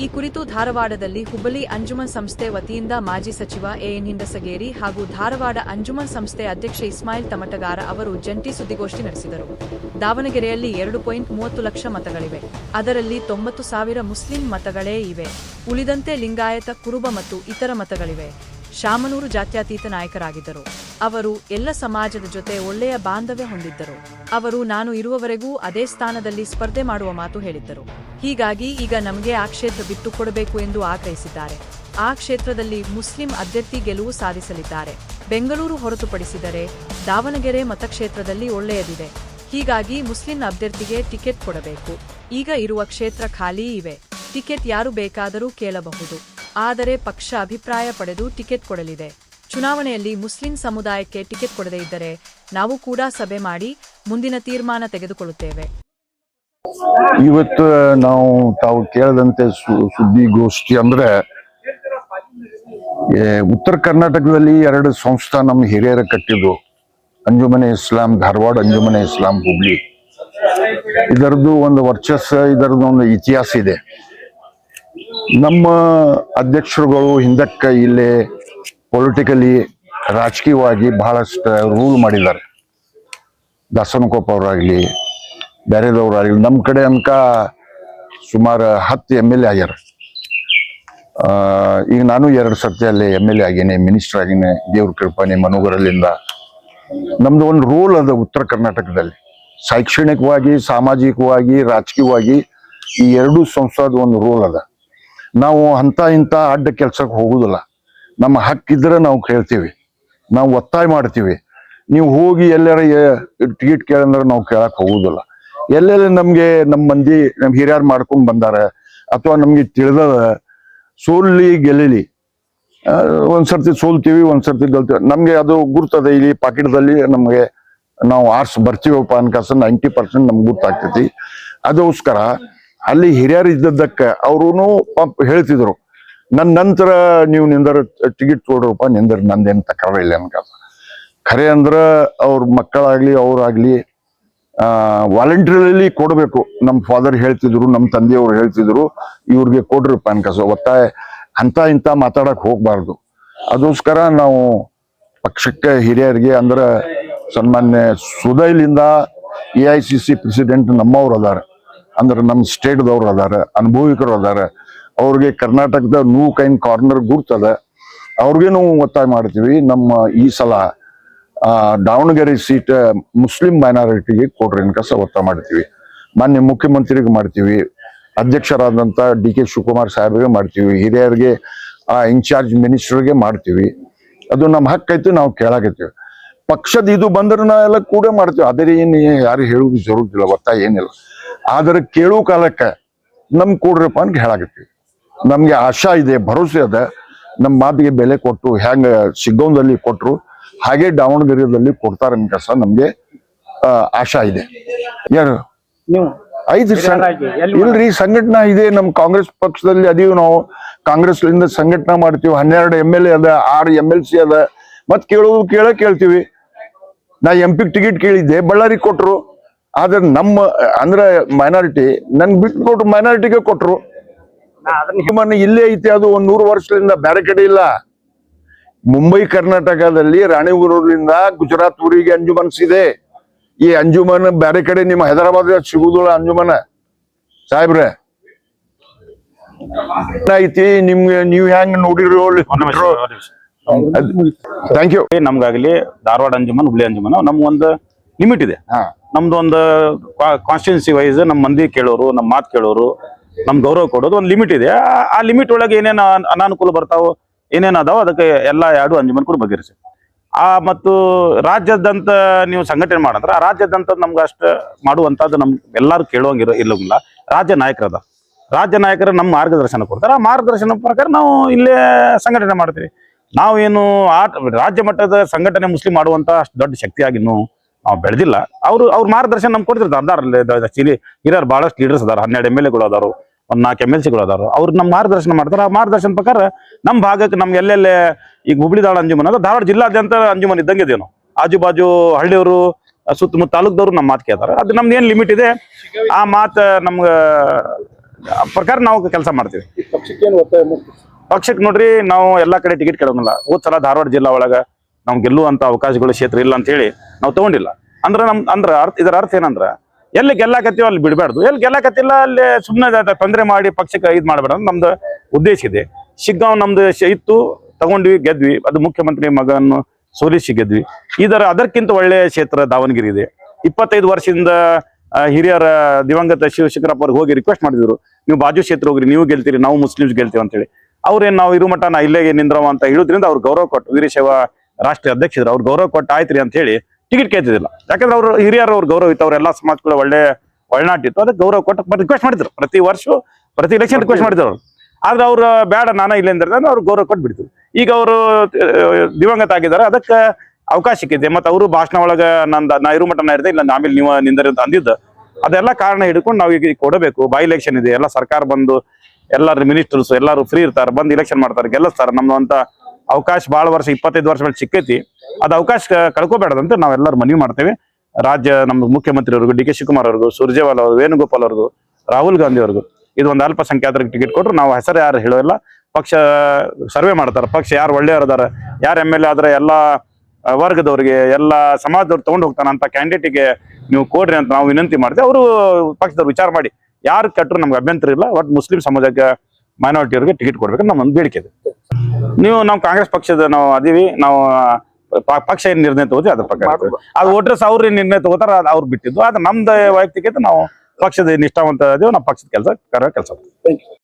ಈ ಕುರಿತು ಧಾರವಾಡದಲ್ಲಿ ಹುಬ್ಬಳ್ಳಿ ಅಂಜುಮನ್ ಸಂಸ್ಥೆ ವತಿಯಿಂದ ಮಾಜಿ ಸಚಿವ ಎಎನ್ ಹಿಂಡಸಗೇರಿ ಹಾಗೂ ಧಾರವಾಡ ಅಂಜುಮನ್ ಸಂಸ್ಥೆ ಅಧ್ಯಕ್ಷ ಇಸ್ಮಾಯಿಲ್ ತಮಟಗಾರ ಅವರು ಜಂಟಿ ಸುದ್ದಿಗೋಷ್ಠಿ ನಡೆಸಿದರು. ದಾವಣಗೆರೆಯಲ್ಲಿ 2.30 ಲಕ್ಷ ಮತಗಳಿವೆ. ಅದರಲ್ಲಿ 90,000 ಮುಸ್ಲಿಂ ಮತಗಳೇ ಇವೆ. ಉಳಿದಂತೆ ಲಿಂಗಾಯತ, ಕುರುಬ ಮತ್ತು ಇತರ ಮತಗಳಿವೆ. ಶಾಮನೂರು ಜಾತ್ಯತೀತ ನಾಯಕರಾಗಿದ್ದರು. ಅವರು ಎಲ್ಲ ಸಮಾಜದ ಜೊತೆ ಒಳ್ಳೆಯ ಬಾಂಧವ್ಯ ಹೊಂದಿದ್ದರು. ಅವರು ನಾನು ಇರುವವರೆಗೂ ಅದೇ ಸ್ಥಾನದಲ್ಲಿ ಸ್ಪರ್ಧೆ ಮಾಡುವ ಮಾತು ಹೇಳಿದ್ದರು. ಹೀಗಾಗಿ ಈಗ ನಮಗೆ ಆ ಕ್ಷೇತ್ರ ಬಿಟ್ಟು ಕೊಡಬೇಕು ಎಂದು ಆಗ್ರಹಿಸಿದ್ದಾರೆ. ಆ ಕ್ಷೇತ್ರದಲ್ಲಿ ಮುಸ್ಲಿಂ ಅಭ್ಯರ್ಥಿ ಗೆಲುವು ಸಾಧಿಸಲಿದ್ದಾರೆ. ಬೆಂಗಳೂರು ಹೊರತುಪಡಿಸಿದರೆ ದಾವಣಗೆರೆ ಮತಕ್ಷೇತ್ರದಲ್ಲಿ ಒಳ್ಳೆಯದಿದೆ. ಹೀಗಾಗಿ ಮುಸ್ಲಿಂ ಅಭ್ಯರ್ಥಿಗೆ ಟಿಕೆಟ್ ಕೊಡಬೇಕು. ಈಗ ಇರುವ ಕ್ಷೇತ್ರ ಖಾಲಿ ಇವೆ. ಟಿಕೆಟ್ ಯಾರು ಬೇಕಾದರೂ ಕೇಳಬಹುದು. ಆದರೆ ಪಕ್ಷ ಅಭಿಪ್ರಾಯ ಪಡೆದು ಟಿಕೆಟ್ ಕೊಡಲಿದೆ. ಚುನಾವಣೆಯಲ್ಲಿ ಮುಸ್ಲಿಂ ಸಮುದಾಯಕ್ಕೆ ಟಿಕೆಟ್ ಕೊಡದೇ ಇದ್ದರೆ ನಾವು ಕೂಡ ಸಭೆ ಮಾಡಿ ಮುಂದಿನ ತೀರ್ಮಾನ ತೆಗೆದುಕೊಳ್ಳುತ್ತೇವೆ. ಇವತ್ತು ನಾವು ತಾವು ಕೇಳದಂತೆ ಸುದ್ದಿಗೋಷ್ಠಿ ಅಂದ್ರೆ ಉತ್ತರ ಕರ್ನಾಟಕದಲ್ಲಿ 2 ಸಂಸ್ಥಾ ನಮ್ಮ ಹಿರಿಯರ ಕಟ್ಟಿದ್ದು, ಅಂಜುಮನೆ ಇಸ್ಲಾಂ ಧಾರವಾಡ, ಅಂಜುಮನೆ ಇಸ್ಲಾಂ ಹುಬ್ಳಿ. ಇದರದ್ದು ಒಂದು ವರ್ಚಸ್ಸು, ಇದರದ್ದು ಒಂದು ಇತಿಹಾಸ ಇದೆ. ನಮ್ಮ ಅಧ್ಯಕ್ಷರುಗಳು ಹಿಂದಕ್ಕೆ ಇಲ್ಲೇ ಪೊಲಿಟಿಕಲಿ, ರಾಜಕೀಯವಾಗಿ ಬಹಳಷ್ಟು ರೂಲ್ ಮಾಡಿದ್ದಾರೆ. ದಾಸನಕೊಪ್ಪ ಅವರಾಗ್ಲಿ, ಬೇರೆದವರಾಗ್ಲಿ, ನಮ್ಮ ಕಡೆ ಅನ್ಕ ಸುಮಾರು 10 MLA ಆಗ್ಯಾರ. ಈಗ ನಾನು 2 ಸರ್ತಿ ಅಲ್ಲಿ MLA ಆಗೇನೆ, ಮಿನಿಸ್ಟರ್ ಆಗೇನೆ, ದೇವ್ರ ಕೃಪಣೆ ಮನೋಗರಲ್ಲಿಂದ. ನಮ್ದು ಒಂದು ರೋಲ್ ಅದ ಉತ್ತರ ಕರ್ನಾಟಕದಲ್ಲಿ, ಶೈಕ್ಷಣಿಕವಾಗಿ, ಸಾಮಾಜಿಕವಾಗಿ, ರಾಜಕೀಯವಾಗಿ ಈ 2 ಸಂಸ್ಥಾದ ಒಂದು ರೋಲ್ ಅದ. ನಾವು ಅಂತ ಇಂಥ ಅಡ್ಡ ಕೆಲ್ಸಕ್ಕೆ ಹೋಗುದಿಲ್ಲ. ನಮ್ಮ ಹಕ್ಕಿದ್ರೆ ನಾವು ಕೇಳ್ತೀವಿ, ನಾವು ಒತ್ತಾಯ ಮಾಡ್ತೀವಿ. ನೀವು ಹೋಗಿ ಎಲ್ಲಾರ ಟಿಕೆಟ್ ಕೇಳಂದ್ರೆ ನಾವು ಕೇಳಕ್ ಹೋಗುದಿಲ್ಲ. ಎಲ್ಲೆಲ್ಲ ನಮ್ಗೆ ನಮ್ಮ ಮಂದಿ, ನಮ್ ಹಿರಿಯರು ಮಾಡ್ಕೊಂಡ್ ಬಂದಾರ ಅಥವಾ ನಮ್ಗೆ ತಿಳಿದ ಸೋಲ್ಲಿ ಗೆಲ್ಲಲಿ, ಒಂದ್ಸರ್ತಿ ಸೋಲ್ತೀವಿ, ಒಂದ್ಸರ್ತಿ ಗೆಲ್ತೀವಿ. ನಮ್ಗೆ ಅದು ಗುರ್ತದ. ಇಲ್ಲಿ ಪಾಕೆಟ್ದಲ್ಲಿ ನಮ್ಗೆ ನಾವು ಆರ್ಸ್ ಬರ್ತೀವಪ್ಪ ಅನ್ಕಾಸ 90% ನಮ್ಗೆ ಗುರ್ತಾಗ್ತೈತಿ. ಅದಕ್ಕೋಸ್ಕರ ಅಲ್ಲಿ ಹಿರಿಯರು ಇದ್ದದ್ದಕ್ಕೆ ಅವ್ರೂ ಹೇಳ್ತಿದ್ರು, ನನ್ನ ನಂತರ ನೀವು ನಿಂದರ ಟಿಕೆಟ್ ತೊಗೊಳ್ರಪ್ಪ, ನಿಂದರ್ ನಂದೇನು ತಕರಾರ ಇಲ್ಲ ಅನ್ಕಾಸ. ಖರೆ ಅಂದ್ರ ಅವ್ರ ಮಕ್ಕಳಾಗ್ಲಿ ಅವ್ರಾಗ್ಲಿ ವಾಲಂಟಿಯರ್ಲಿ ಕೊಡ್ಬೇಕು. ನಮ್ಮ ಫಾದರ್ ಹೇಳ್ತಿದ್ರು, ನಮ್ಮ ತಂದೆಯವ್ರು ಹೇಳ್ತಿದ್ರು, ಇವ್ರಿಗೆ ಕೊಡ್ರಪ್ಪ ಅನ್ಕಾಸ. ಒತ್ತಾಯ ಅಂತ ಇಂತ ಮಾತಾಡಕ್ ಹೋಗ್ಬಾರ್ದು. ಅದಕ್ಕೋಸ್ಕರ ನಾವು ಪಕ್ಷಕ್ಕೆ ಹಿರಿಯರಿಗೆ ಅಂದ್ರ ಸನ್ಮಾನ್ಯ ಸುದೈಲಿಂದ AICC ಪ್ರೆಸಿಡೆಂಟ್ ನಮ್ಮವ್ರು ಅದಾರ, ಅಂದ್ರೆ ನಮ್ಮ ಸ್ಟೇಟ್ದವ್ರು ಅದಾರ, ಅನುಭವಿಕರು ಅದಾರ. ಅವ್ರಿಗೆ ಕರ್ನಾಟಕದ ನೂಕ್ ಅಂಡ್ ಕಾರ್ನರ್ ಗುರ್ತದ. ಅವ್ರಿಗೇನು ಒತ್ತಾಯ ಮಾಡ್ತೀವಿ, ನಮ್ಮ ಈ ಸಲ ದಾವಣಗೆರೆ ಸೀಟ್ ಮುಸ್ಲಿಂ ಮೈನಾರಿಟಿಗೆ ಕೊಡ್ರಿ ಅನ್ಕಸ ಒತ್ತಾಯ ಮಾಡ್ತೀವಿ. ಮಾನ್ಯ ಮುಖ್ಯಮಂತ್ರಿಗೆ ಮಾಡ್ತೀವಿ, ಅಧ್ಯಕ್ಷರಾದಂತ DK ಶಿವಕುಮಾರ್ ಸಾಹೇಬ್ರಿಗೆ ಮಾಡ್ತೀವಿ, ಹಿರಿಯರಿಗೆ ಇನ್ಚಾರ್ಜ್ ಮಿನಿಸ್ಟರ್ಗೆ ಮಾಡ್ತೀವಿ. ಅದು ನಮ್ಮ ಹಕ್ಕೈತಿ, ನಾವು ಕೇಳಾಕತ್ತೀವಿ. ಪಕ್ಷದ ಇದು ಬಂದ್ರೆ ನಾವೆಲ್ಲ ಕೂಡ ಮಾಡ್ತೀವಿ. ಅದೇ ಏನು ಯಾರು ಹೇಳುದು ಜರುಗಿಲ್ಲ, ಒತ್ತಾಯ ಏನಿಲ್ಲ. ಆದ್ರೆ ಕೇಳೋ ಕಾಲಕ್ಕೆ ನಮ್ ಕೊಡ್ರಪ್ಪ ಅಂತ ಹೇಳಾಕತ್ತೀವಿ. ನಮ್ಗೆ ಆಶಾ ಇದೆ, ಭರವಸೆ ಅದ. ನಮ್ಮ ಮಾತಿಗೆ ಬೆಲೆ ಕೊಟ್ಟು ಹೆಂಗ ಸಿಗ್ಗೋಂದಲ್ಲಿ ಕೊಟ್ರು ಹಾಗೆ ದಾವಣಗೆರೆಯಲ್ಲಿ ಕೊಡ್ತಾರ ಅನ್ಕಸ ನಮ್ಗೆ ಆಶಾ ಇದೆ. ಯಾರು 5 ಇಲ್ರಿ, ಸಂಘಟನಾ ಇದೆ. ನಮ್ ಕಾಂಗ್ರೆಸ್ ಪಕ್ಷದಲ್ಲಿ ಅದೀವಿ ನಾವು. ಕಾಂಗ್ರೆಸ್ ಲಿಂದ ಸಂಘಟನಾ ಮಾಡ್ತೀವಿ. 12 MLA ಅದ, 6 MLC ಅದ. ಮತ್ ಕೇಳೋದು ಕೇಳ್ತೀವಿ. ನಾ MP ಟಿಕೆಟ್ ಕೇಳಿದ್ದೆ, ಬಳ್ಳಾರಿ ಕೊಟ್ರು. ಆದ್ರೆ ನಮ್ಮ ಅಂದ್ರೆ ಮೈನಾರಿಟಿ ನನ್ ಬಿಟ್ಟು ಕೊಟ್ರು, ಮೈನಾರಿಟಿಗೆ ಕೊಟ್ರು. ಇಲ್ಲೇ ಐತಿ, ಅದು 100 ವರ್ಷದಿಂದ ಬೇರೆ ಕಡೆ ಇಲ್ಲ. ಮುಂಬೈ ಕರ್ನಾಟಕದಲ್ಲಿ ರಾಣಿಬೆನ್ನೂರಿಂದ ಗುಜರಾತ್ ಊರಿಗೆ ಅಂಜುಮನ್ಸ್ ಇದೆ. ಈ ಅಂಜುಮನ್ ಬೇರೆ ಕಡೆ ನಿಮ್ಮ ಹೈದರಾಬಾದ್ ಸಿಗುದಿಲ್ಲ. ಅಂಜುಮನ ಸಾಹೇಬ್ರೆ ಐತಿ, ನಿಮ್ಗೆ ನೀವು ಹೆಂಗ್ ನೋಡಿರೋ. Thank you. ನಮ್ಗಾಗ್ಲಿ ಧಾರವಾಡ ಅಂಜುಮನ್, ಹುಬ್ಳಿ ಅಂಜುಮನ್ ನಮ್ ಒಂದು ಲಿಮಿಟ್ ಇದೆ. ನಮ್ದು ಒಂದು ಕಾನ್ಸ್ಟಿಟ್ಯೂನ್ಸಿ ವೈಸ್ ನಮ್ಮ ಮಂದಿ ಕೇಳೋರು, ನಮ್ಮ ಮಾತು ಕೇಳೋರು, ನಮ್ ಗೌರವ ಕೊಡೋದು ಒಂದು ಲಿಮಿಟ್ ಇದೆ. ಆ ಲಿಮಿಟ್ ಒಳಗೆ ಏನೇನು ಅನಾನುಕೂಲ ಬರ್ತಾವೋ, ಏನೇನು ಅದಾವ, ಅದಕ್ಕೆ ಎಲ್ಲ 2 ಅಂಜುಮನ್ ಕೂಡ ಬಗೆಹರಿಸಿ. ಮತ್ತು ರಾಜ್ಯದಂತ ನೀವು ಸಂಘಟನೆ ಮಾಡಂದ್ರೆ ಆ ರಾಜ್ಯದಂತ ನಮ್ಗೆ ಅಷ್ಟು ಮಾಡುವಂತದ್ದು ನಮ್ಗೆ ಎಲ್ಲಾರು ಕೇಳುವಂಗಿರೋ ಇಲ್ಲವಿಲ್ಲ. ರಾಜ್ಯ ನಾಯಕರದ, ರಾಜ್ಯ ನಾಯಕರು ನಮ್ಮ ಮಾರ್ಗದರ್ಶನ ಕೊಡ್ತಾರೆ. ಆ ಮಾರ್ಗದರ್ಶನ ಪ್ರಕಾರ ನಾವು ಇಲ್ಲೇ ಸಂಘಟನೆ ಮಾಡ್ತೀವಿ. ನಾವೇನು ರಾಜ್ಯ ಮಟ್ಟದ ಸಂಘಟನೆ ಮುಸ್ಲಿಂ ಮಾಡುವಂತ ಅಷ್ಟು ದೊಡ್ಡ ಶಕ್ತಿಯಾಗಿ ನಾವು ಬೆಳೆದಿಲ್ಲ. ಅವ್ರ ಮಾರ್ಗದರ್ಶನ ನಮ್ಗೆ ಕೊಡ್ತಿರ್ತಾರೆ. ಹಿರಿಯರು ಬಹಳಷ್ಟು ಲೀಡರ್ಸ್ ಅದಾರ, 12 MLA ಅದಾರು, 1 4 MLC ಅದಾರು. ಅವ್ರು ನಮ್ಮ ಮಾರ್ಗದರ್ಶನ ಮಾಡ್ತಾರೆ. ಆ ಮಾರ್ಗದರ್ಶನ ಪ್ರಕಾರ ನಮ್ಮ ಭಾಗಕ್ಕೆ ನಮ್ಗೆ ಎಲ್ಲೆಲ್ಲೇ ಈಗ ಹುಬ್ಳಿ ಧಾರವಾಡ ಅಂಜುಮನ್ ಅಂದ್ರೆ ಧಾರವಾಡ ಜಿಲ್ಲಾದ್ಯಂತ ಅಂಜುಮನ್ ಇದ್ದಂಗೆ ಇದೇನು, ಆಜು ಬಾಜು ಹಳ್ಳಿಯವರು, ಸುತ್ತಮುತ್ತ ತಾಲೂಕ್ದವ್ರು ನಮ್ಮ ಮಾತು ಕೇಳ್ತಾರೆ. ಅದು ನಮ್ದು ಏನ್ ಲಿಮಿಟ್ ಇದೆ ಆ ಮಾತು ನಮ್ಗೆ ಪ್ರಕಾರ ನಾವು ಕೆಲಸ ಮಾಡ್ತೀವಿ. ಈ ಪಕ್ಷಕ್ಕೇನು ಒತ್ತಾಯ ಮಾಡ್ತೀವಿ? ಪಕ್ಷಕ್ಕೆ ನೋಡ್ರಿ, ನಾವು ಎಲ್ಲಾ ಕಡೆ ಟಿಕೆಟ್ ಕೇಳೋಂಗಿಲ್ಲ. ಹೋದ್ ಸಲ ಧಾರವಾಡ ಜಿಲ್ಲಾ ಒಳಗ ನಾವು ಗೆಲ್ಲುವಂತ ಅವಕಾಶಗಳು ಕ್ಷೇತ್ರ ಇಲ್ಲ ಅಂತ ಹೇಳಿ ನಾವು ತಗೊಂಡಿಲ್ಲ. ಇದರ ಅರ್ಥ ಏನಂದ್ರ, ಎಲ್ಲಿ ಗೆಲ್ಲಾಕತ್ತೀವೋ ಅಲ್ಲಿ ಬಿಡಬಾರ್ದು, ಎಲ್ಲಿ ಗೆಲ್ಲಾಕತ್ತಿಲ್ಲ ಅಲ್ಲಿ ಸುಮ್ಮನೆ ತೊಂದರೆ ಮಾಡಿ ಪಕ್ಷಕ್ಕೆ ಇದು ಮಾಡಬೇಡ ಅಂತ ನಮ್ದು ಉದ್ದೇಶ ಇದೆ. ಶಿಗ್ಗಾಂವ್ ನಮ್ದು ಇತ್ತು, ತಗೊಂಡ್ವಿ, ಗೆದ್ವಿ. ಅದು ಮುಖ್ಯಮಂತ್ರಿ ಮಗನ್ನು ಸೋಲಿಸಿ ಗೆದ್ವಿ. ಅದಕ್ಕಿಂತ ಒಳ್ಳೆಯ ಕ್ಷೇತ್ರ ದಾವಣಗೆರೆ ಇದೆ. 25 ವರ್ಷದಿಂದ ಹಿರಿಯರ ದಿವಂಗತ ಶಿವಶಂಕರಪ್ಪ ಅವ್ರಿಗೆ ಹೋಗಿ ರಿಕ್ವೆಸ್ಟ್ ಮಾಡಿದ್ರು, ನೀವು ಬಾಜು ಕ್ಷೇತ್ರ ಹೋಗ್ರಿ, ನೀವು ಗೆಲ್ತೀರಿ, ನಾವು ಮುಸ್ಲಿಮ್ಸ್ ಗೆಲ್ತೀವಿ ಅಂತೇಳಿ. ಅವ್ರೇನ್ ನಾವು ಇರು ಮಠ ನಾ ಇಲ್ಲೇ ನಿಂದ್ರವ ಅಂತ ಹೇಳೋದ್ರಿಂದ ಅವ್ರು ಗೌರವ ಕೊಟ್ಟು, ವೀರಶೈವ ರಾಷ್ಟ್ರೀಯ ಅಧ್ಯಕ್ಷರು ಅವ್ರು ಗೌರವ ಕೊಟ್ಟು ಆಯ್ತ್ರಿ ಅಂತ ಹೇಳಿ ಟಿಕೆಟ್ ಕೇಳ್ತಿದಿಲ್ಲ. ಯಾಕಂದ್ರೆ ಅವ್ರು ಹಿರಿಯರು, ಅವ್ರ ಗೌರವ ಇತ್ತು, ಅವ್ರೆಲ್ಲಾ ಸಮಾಜಗಳು ಒಳ್ಳೆ ಒಳನಾಟಿತ್ತು, ಅದಕ್ಕೆ ಗೌರವ ಕೊಟ್ಟು ರಿಕ್ವೆಸ್ಟ್ ಮಾಡಿದ್ರು. ಪ್ರತಿ ವರ್ಷ ಪ್ರತಿ ಎಲೆಕ್ಷನ್ ರಿಕ್ವೆಸ್ಟ್ ಮಾಡಿದ್ರು ಅವ್ರು. ಆದ್ರೆ ಅವ್ರು ಬೇಡ, ನಾನ ಇಲ್ಲ ಅಂದ್ರೆ ಅವ್ರು ಗೌರವ ಕೊಟ್ಟು ಬಿಡ್ತಿದ್ರು. ಈಗ ಅವರು ದಿವಂಗತ ಆಗಿದ್ದಾರೆ, ಅದಕ್ಕೆ ಅವಕಾಶ ಸಿಕ್ಕಿದೆ. ಮತ್ತೆ ಅವರು ಭಾಷಣ ಒಳಗ ನಾ ಇರು ಮಠ ನಾ ಇರ್ದೆ, ಇಲ್ಲ ಆಮೇಲೆ ನೀವು ನಿಂದರಿ ಅಂತ ಅಂದಿದ್ದು, ಅದೆಲ್ಲ ಕಾರಣ ಹಿಡ್ಕೊಂಡು ನಾವು ಈಗ ಕೊಡಬೇಕು. ಬೈ ಎಲೆಕ್ಷನ್ ಇದೆ, ಎಲ್ಲ ಸರ್ಕಾರ ಬಂದು ಎಲ್ಲಾರು ಮಿನಿಸ್ಟರ್ಸ್ ಎಲ್ಲಾರು ಫ್ರೀ ಇರ್ತಾರೆ, ಬಂದು ಎಲೆಕ್ಷನ್ ಮಾಡ್ತಾರೆ, ಗೆಲ್ಲಿಸ್ತಾರೆ. ನಮ್ದು ಅಂತ ಅವಕಾಶ ಭಾಳ ವರ್ಷ 25 ವರ್ಷ ಮೇಲೆ ಸಿಕ್ಕೈತಿ. ಅದು ಅವಕಾಶ ಕಳ್ಕೊಬೇಡದಂತ ನಾವೆಲ್ಲರೂ ಮನವಿ ಮಾಡ್ತೇವೆ. ನಮ್ಮ ಮುಖ್ಯಮಂತ್ರಿ ಅವ್ರಿಗೂ, ಡಿ ಕೆ ಶಿವಕುಮಾರ್ ಅವ್ರಿಗೂ, ಸುರ್ಜೇವಾಲಾ ಅವ್ರಿಗೂ, ವೇಣುಗೋಪಾಲ್ ಅವ್ರಿಗೂ, ರಾಹುಲ್ ಗಾಂಧಿ ಅವ್ರಿಗೂ, ಇದು ಒಂದು ಅಲ್ಪಸಂಖ್ಯಾತರಿಗೆ ಟಿಕೆಟ್ ಕೊಟ್ಟರು. ನಾವು ಹೆಸರು ಯಾರು ಹೇಳೋಲ್ಲ, ಪಕ್ಷ ಸರ್ವೆ ಮಾಡ್ತಾರೆ. ಪಕ್ಷ ಯಾರು ಒಳ್ಳೆಯವ್ರು ಅದಾರ, ಯಾರು MLA ಆದ್ರೆ ಎಲ್ಲ ವರ್ಗದವ್ರಿಗೆ, ಎಲ್ಲ ಸಮಾಜದವ್ರು ತಗೊಂಡು ಹೋಗ್ತಾನ ಅಂತ ಕ್ಯಾಂಡಿಡೇಟಿಗೆ ನೀವು ಕೊಡ್ರಿ ಅಂತ ನಾವು ವಿನಂತಿ ಮಾಡ್ತೇವೆ. ಅವರು ಪಕ್ಷದವ್ರು ವಿಚಾರ ಮಾಡಿ ಯಾರು ಕಟ್ಟರು ನಮ್ಗೆ ಅಭ್ಯಂತರ ಇಲ್ಲ. ಒಟ್ಟು ಮುಸ್ಲಿಂ ಸಮಾಜಕ್ಕೆ, ಮೈನಾರಿಟಿಯವ್ರಿಗೆ ಟಿಕೆಟ್ ಕೊಡ್ಬೇಕಂತ ನಮ್ಮ ಒಂದು ಬೇಡಿಕೆ ಇದೆ. ನಾವು ಕಾಂಗ್ರೆಸ್ ಪಕ್ಷದ ನಾವು ಅದೀವಿ. ನಾವು ಪಕ್ಷ ಏನ್ ನಿರ್ಣಯ ತಗೋತೀವಿ ಅದ್ರ ಪ್ರಕಾರ ಅದು ವೋಟರ್ಸ್ ಅವ್ರು ಏನ್ ನಿರ್ಣಯ ತಗೋತಾರ ಅವ್ರು ಬಿಟ್ಟಿದ್ದು. ಆದ್ರೆ ನಮ್ದು ವೈಯಕ್ತಿಕ ನಾವು ಪಕ್ಷದ ನಿಷ್ಠಾವಂತ ಅದೀವಿ. ನಾವು ಪಕ್ಷದ ಕೆಲಸ